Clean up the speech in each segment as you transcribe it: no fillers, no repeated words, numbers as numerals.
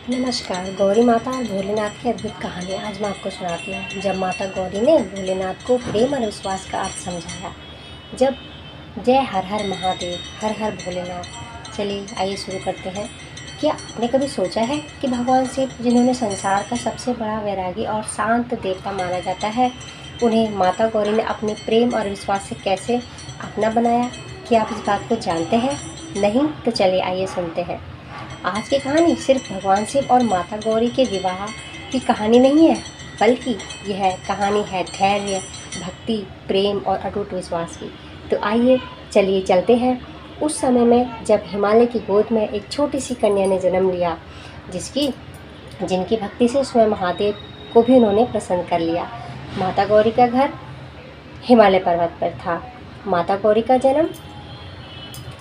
नमस्कार। गौरी माता और भोलेनाथ की अद्भुत कहानी आज मैं आपको सुनाती हूँ। जब माता गौरी ने भोलेनाथ को प्रेम और विश्वास का अर्थ समझाया। जब जय हर हर महादेव, हर हर भोलेनाथ। चलिए आइए शुरू करते हैं। क्या आपने कभी सोचा है कि भगवान शिव, जिन्होंने संसार का सबसे बड़ा वैरागी और शांत देवता माना जाता है, उन्हें माता गौरी ने अपने प्रेम और विश्वास से कैसे अपना बनाया? क्या आप इस बात को जानते हैं? नहीं तो चलिए आइए सुनते हैं। आज की कहानी सिर्फ भगवान शिव और माता गौरी के विवाह की कहानी नहीं है, बल्कि यह कहानी है धैर्य, भक्ति, प्रेम और अटूट विश्वास की। तो आइए चलिए चलते हैं उस समय में जब हिमालय की गोद में एक छोटी सी कन्या ने जन्म लिया, जिनकी भक्ति से स्वयं महादेव को भी उन्होंने प्रसन्न कर लिया। माता गौरी का घर हिमालय पर्वत पर था। माता गौरी का जन्म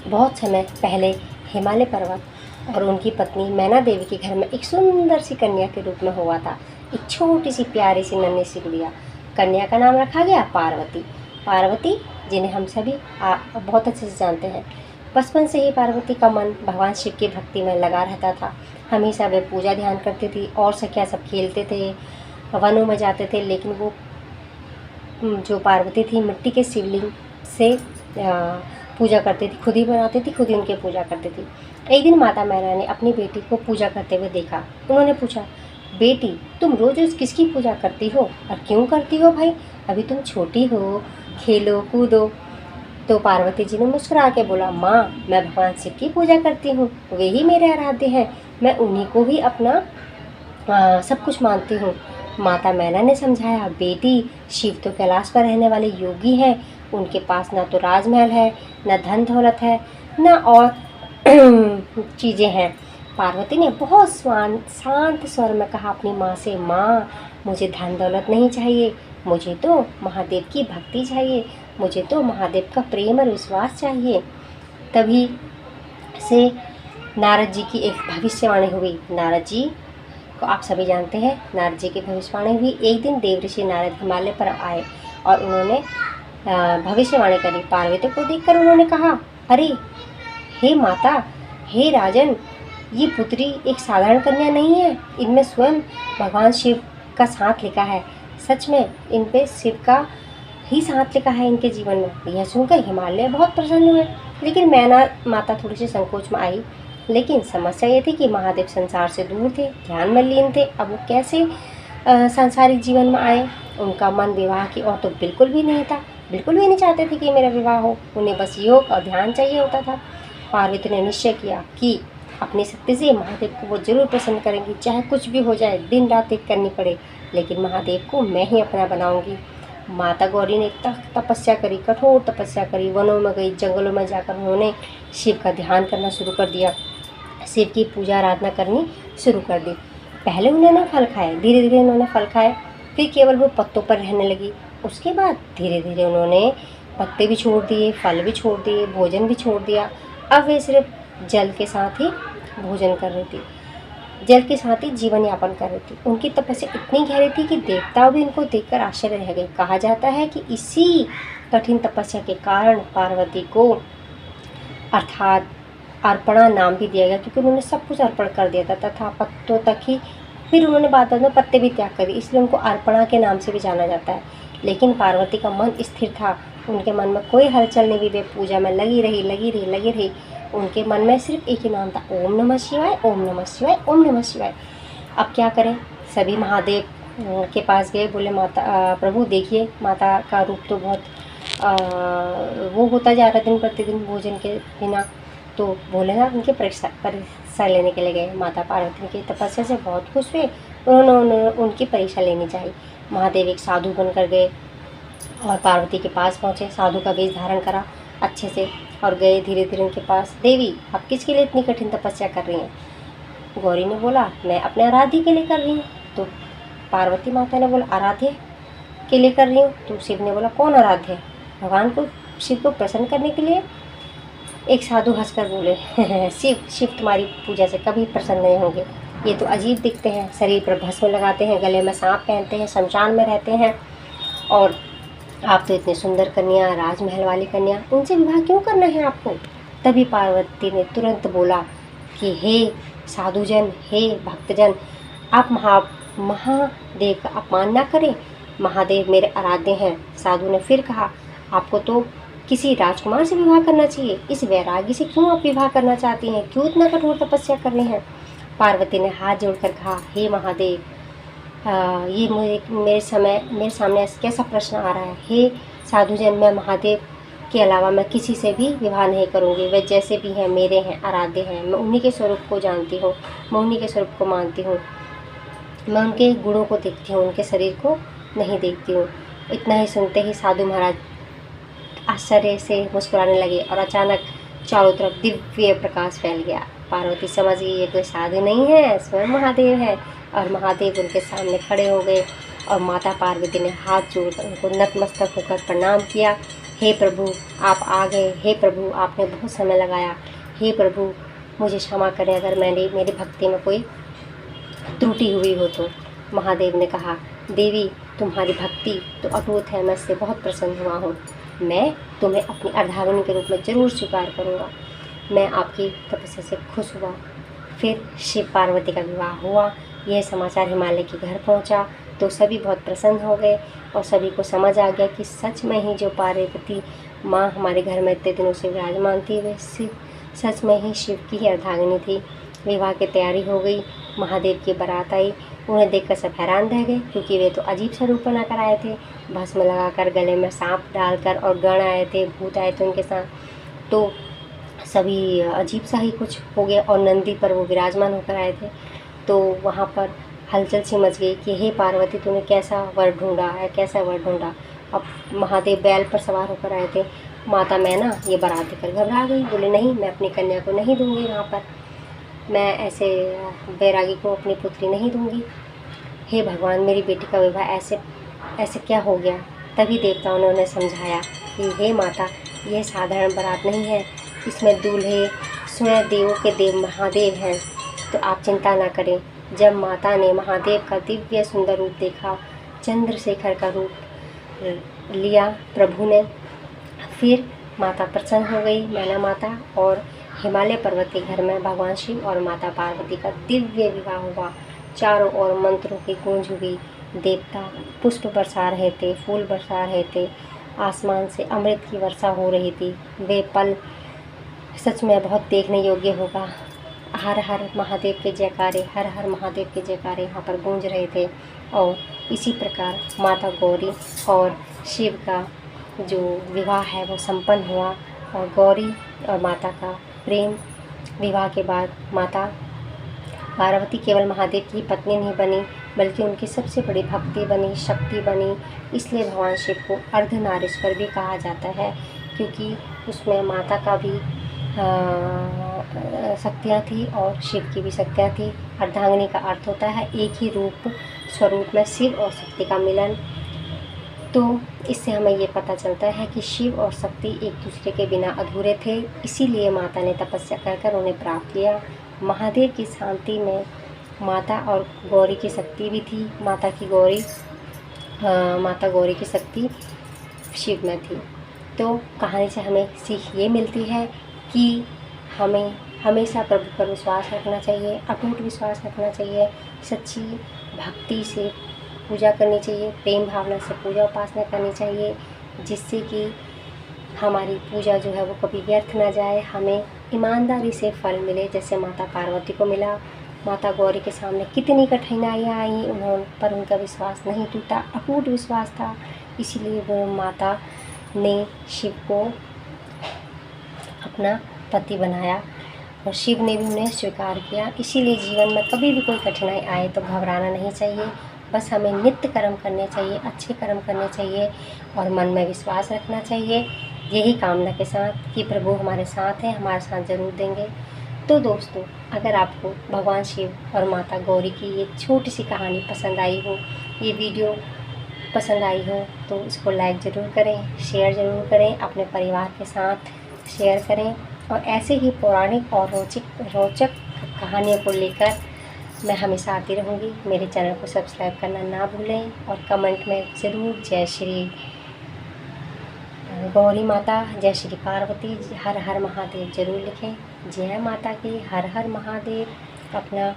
बहुत समय पहले हिमालय पर्वत और उनकी पत्नी मैना देवी के घर में एक सुंदर सी कन्या के रूप में हुआ था। एक छोटी सी प्यारी सी नन्ही सी गुड़िया। कन्या का नाम रखा गया पार्वती। पार्वती, जिन्हें हम सभी बहुत अच्छे से जानते हैं। बचपन से ही पार्वती का मन भगवान शिव की भक्ति में लगा रहता था। हमेशा वे पूजा ध्यान करती थी और सखियाँ सब खेलते थे, वनों में जाते थे, लेकिन वो जो पार्वती थी मिट्टी के शिवलिंग से पूजा करती थी। खुद ही बनाती थी, खुद ही उनकी पूजा करती थी। एक दिन माता मैना ने अपनी बेटी को पूजा करते हुए देखा। उन्होंने पूछा, बेटी, तुम रोज रोज किसकी पूजा करती हो और क्यों करती हो भाई? अभी तुम छोटी हो, खेलो कूदो। तो पार्वती जी ने मुस्कुरा के बोला, माँ, मैं भगवान शिव की पूजा करती हूँ, वे ही मेरे आराध्य हैं, मैं उन्हीं को ही अपना सब कुछ मानती हूँ। माता मैना ने समझाया, बेटी, शिव तो कैलाश पर रहने वाले योगी हैं, उनके पास ना तो राजमहल है, ना धन दौलत है, ना और चीज़ें हैं। पार्वती ने बहुत शांत स्वर में कहा अपनी माँ से, माँ, मुझे धन दौलत नहीं चाहिए, मुझे तो महादेव की भक्ति चाहिए, मुझे तो महादेव का प्रेम और विश्वास चाहिए। तभी से नारद जी की एक भविष्यवाणी हुई। नारद जी को आप सभी जानते हैं, नारद जी की भविष्यवाणी हुई। एक दिन देवऋषि नारद हिमालय पर आए और उन्होंने भविष्यवाणी करी। पार्वती को देखकर उन्होंने कहा, अरे हे माता, हे राजन, ये पुत्री एक साधारण कन्या नहीं है, इनमें स्वयं भगवान शिव का साथ लिखा है। सच में इन पे शिव का ही साथ लिखा है इनके जीवन में। यह सुनकर हिमालय बहुत प्रसन्न हुए, लेकिन मैना माता थोड़ी सी संकोच में आई। लेकिन समस्या ये थी कि महादेव संसार से दूर थे, ध्यान में लीन थे। अब वो कैसे सांसारिक जीवन में आए? उनका मन विवाह की ओर तो बिल्कुल भी नहीं था, बिल्कुल भी नहीं चाहते थे कि मेरा विवाह हो। उन्हें बस योग और ध्यान चाहिए होता था। पार्वती ने निश्चय किया कि अपनी शक्ति से महादेव को वो जरूर प्रसन्न करेंगी, चाहे कुछ भी हो जाए, दिन रात एक करनी पड़े, लेकिन महादेव को मैं ही अपना बनाऊंगी। माता गौरी ने तपस्या करी, कठोर तपस्या करी, वनों में गई, जंगलों में जाकर उन्होंने शिव का ध्यान करना शुरू कर दिया, शिव की पूजा आराधना करनी शुरू कर दी। पहले उन्होंने फल खाए, धीरे धीरे उन्होंने फल खाए, फिर केवल वो पत्तों पर रहने लगी। उसके बाद धीरे धीरे उन्होंने पत्ते भी छोड़ दिए, फल भी छोड़ दिए, भोजन भी छोड़ दिया। अब वे सिर्फ जल के साथ ही भोजन कर रही थी, जल के साथ ही जीवन यापन कर रही थी। उनकी तपस्या इतनी गहरी थी कि देवता भी उनको देखकर आश्चर्य रह गए। कहा जाता है कि इसी कठिन तपस्या के कारण पार्वती को अर्थात अर्पणा नाम भी दिया गया, क्योंकि उन्होंने सब कुछ अर्पण कर दिया था तथा पत्तों तक ही, फिर उन्होंने बाद में पत्ते भी त्याग कर दिए, इसलिए उनको अर्पणा के नाम से भी जाना जाता है। लेकिन पार्वती का मन स्थिर था, उनके मन में कोई हलचल नहीं हुई। वे पूजा में लगी रही। उनके मन में सिर्फ एक ही नाम था, ओम नमः शिवाय, ओम नमः शिवाय, ओम नमः शिवाय। अब क्या करें? सभी महादेव के पास गए, बोले, माता प्रभु देखिए, माता का रूप तो बहुत वो होता जा रहा दिन प्रतिदिन भोजन के बिना। तो भोलेनाथ उनकी परीक्षा लेने के लिए गए। माता पार्वती की तपस्या से बहुत खुश हुए, उन्होंने उनकी परीक्षा लेनी चाहिए। महादेव एक साधु बनकर गए और पार्वती के पास पहुँचे, साधु का वेश धारण करा अच्छे से और गए धीरे धीरे उनके पास। देवी, आप किसके लिए इतनी कठिन तपस्या कर रही हैं? गौरी ने बोला, मैं अपने आराध्य के लिए कर रही हूँ। तो पार्वती माता ने बोला, आराध्य के लिए कर रही हूँ? तो शिव ने बोला, कौन आराध्य है? भगवान को, शिव को प्रसन्न करने के लिए। एक साधु हंसकर बोले, शिव तुम्हारी पूजा से कभी प्रसन्न नहीं होंगे। ये तो अजीब दिखते हैं, शरीर पर भस्म लगाते हैं, गले में सांप पहनते हैं, शमशान में रहते हैं, और आप तो इतने सुंदर कन्या, राजमहल वाली कन्या, उनसे विवाह क्यों करना है आपको? तभी पार्वती ने तुरंत बोला कि हे साधुजन, हे भक्तजन, आप महादेव का अपमान ना करें। महादेव मेरे आराध्य हैं। साधु ने फिर कहा, आपको तो किसी राजकुमार से विवाह करना चाहिए। इस वैरागी से क्यों आप विवाह करना चाहती हैं? क्यों इतना कठोर तपस्या कर रही हैं? पार्वती ने हाथ जोड़कर कहा, हे महादेव, ये मेरे सामने ऐसा कैसा प्रश्न आ रहा है? हे साधुजन, मैं महादेव के अलावा मैं किसी से भी विवाह नहीं करूँगी। वे जैसे भी हैं मेरे हैं, आराध्य हैं। मैं उन्हीं के स्वरूप को जानती हूँ, मैं उन्हीं के स्वरूप को मानती हूँ। मैं उनके गुणों को देखती हूँ, उनके शरीर को नहीं देखती हूँ। इतना ही सुनते ही साधु महाराज आश्चर्य से मुस्कुराने लगे और अचानक चारों तरफ दिव्य प्रकाश फैल गया। पार्वती समझ गई ये कोई साधु नहीं है, स्वयं महादेव है। और महादेव उनके सामने खड़े हो गए और माता पार्वती ने हाथ जोड़कर उनको नतमस्तक होकर प्रणाम किया। हे प्रभु, आप आ गए। हे प्रभु, आपने बहुत समय लगाया। हे प्रभु, मुझे क्षमा करें अगर मेरी भक्ति में कोई त्रुटि हुई हो तो। महादेव ने कहा, देवी, तुम्हारी भक्ति तो अटूट है, मैं इससे बहुत प्रसन्न हुआ हूँ। मैं तुम्हें अपनी अर्धांगिनी के रूप में जरूर स्वीकार करूँगा। मैं आपकी तपस्या से खुश हुआ। फिर शिव पार्वती का विवाह हुआ। यह समाचार हिमालय के घर पहुँचा तो सभी बहुत प्रसन्न हो गए और सभी को समझ आ गया कि सच में ही जो पार्वती माँ हमारे घर में इतने दिनों से विराजमान थी, वे सच में ही शिव की ही अर्धांगिनी थी। विवाह की तैयारी हो गई। महादेव की बारात आई। उन्हें देखकर सब हैरान रह गए, क्योंकि वे तो अजीब सा रूप बनाकर आए थे। भस्म लगाकर, गले में सांप डालकर, और गण आए थे, भूत आए थे उनके साथ। तो सभी अजीब सा ही कुछ हो गया और नंदी पर वो विराजमान होकर आए थे। तो वहाँ पर हलचल सी मच गई कि हे पार्वती, तूने कैसा वर ढूंढा है, कैसा वर ढूंढा। अब महादेव बैल पर सवार होकर आए थे। माता मैना ये बारात देखकर घबरा गई, बोले नहीं, मैं अपनी कन्या को नहीं दूंगी वहाँ पर, मैं ऐसे बैरागी को अपनी पुत्री नहीं दूंगी। हे भगवान, मेरी बेटी का विवाह ऐसे क्या हो गया? तभी देवताओं ने उन्हें समझाया कि हे माता, यह साधारण बारात नहीं है, इसमें दूल्हे स्वयं देवों के देव महादेव हैं, तो आप चिंता ना करें। जब माता ने महादेव का दिव्य सुंदर रूप देखा, चंद्रशेखर का रूप लिया प्रभु ने, फिर माता प्रसन्न हो गई, मैना माता। और हिमालय पर्वत के घर में भगवान शिव और माता पार्वती का दिव्य विवाह हुआ। चारों ओर मंत्रों की गूंज हुई। देवता पुष्प बरसा रहे थे, फूल बरसा रहे थे, आसमान से अमृत की वर्षा हो रही थी। वे पल सच में बहुत देखने योग्य होगा। हर हर महादेव के जयकारे, हर हर महादेव के जयकारे यहाँ पर गूंज रहे थे। और इसी प्रकार माता गौरी और शिव का जो विवाह है वो संपन्न हुआ। और गौरी और माता का प्रेम विवाह के बाद माता पार्वती केवल महादेव की पत्नी नहीं बनी, बल्कि उनकी सबसे बड़ी भक्ति बनी, शक्ति बनी। इसलिए भगवान शिव को अर्धनारीश्वर भी कहा जाता है, क्योंकि उसमें माता का भी शक्तियाँ थी और शिव की भी शक्तियाँ थी। अर्धांगिनी का अर्थ होता है एक ही रूप स्वरूप में शिव और शक्ति का मिलन। तो इससे हमें ये पता चलता है कि शिव और शक्ति एक दूसरे के बिना अधूरे थे। इसीलिए माता ने तपस्या कर कर उन्हें प्राप्त किया। महादेव की शांति में माता और गौरी की शक्ति भी थी। माता गौरी की शक्ति शिव में थी। तो कहानी से हमें सीख ये मिलती है कि हमें हमेशा प्रभु पर विश्वास रखना चाहिए, अटूट विश्वास रखना चाहिए, सच्ची भक्ति से पूजा करनी चाहिए, प्रेम भावना से पूजा उपासना करनी चाहिए, जिससे कि हमारी पूजा जो है वो कभी व्यर्थ ना जाए, हमें ईमानदारी से फल मिले, जैसे माता पार्वती को मिला। माता गौरी के सामने कितनी कठिनाइयाँ आई, पर उनका विश्वास नहीं टूटा, अटूट विश्वास था। इसीलिए वो माता ने शिव को अपना पति बनाया और शिव ने भी उन्हें स्वीकार किया। इसीलिए जीवन में कभी भी कोई कठिनाई आए तो घबराना नहीं चाहिए। बस हमें नित्य कर्म करने चाहिए, अच्छे कर्म करने चाहिए और मन में विश्वास रखना चाहिए, यही कामना के साथ कि प्रभु हमारे साथ हैं, हमारे साथ ज़रूर देंगे। तो दोस्तों, अगर आपको भगवान शिव और माता गौरी की ये छोटी सी कहानी पसंद आई हो, ये वीडियो पसंद आई हो, तो इसको लाइक ज़रूर करें, शेयर ज़रूर करें, अपने परिवार के साथ शेयर करें। और ऐसे ही पौराणिक और रोचक कहानियों को लेकर मैं हमेशा आती रहूँगी। मेरे चैनल को सब्सक्राइब करना ना भूलें और कमेंट में ज़रूर जय श्री गौरी माता, जय श्री पार्वती, हर हर महादेव ज़रूर लिखें। जय माता की, हर हर महादेव। अपना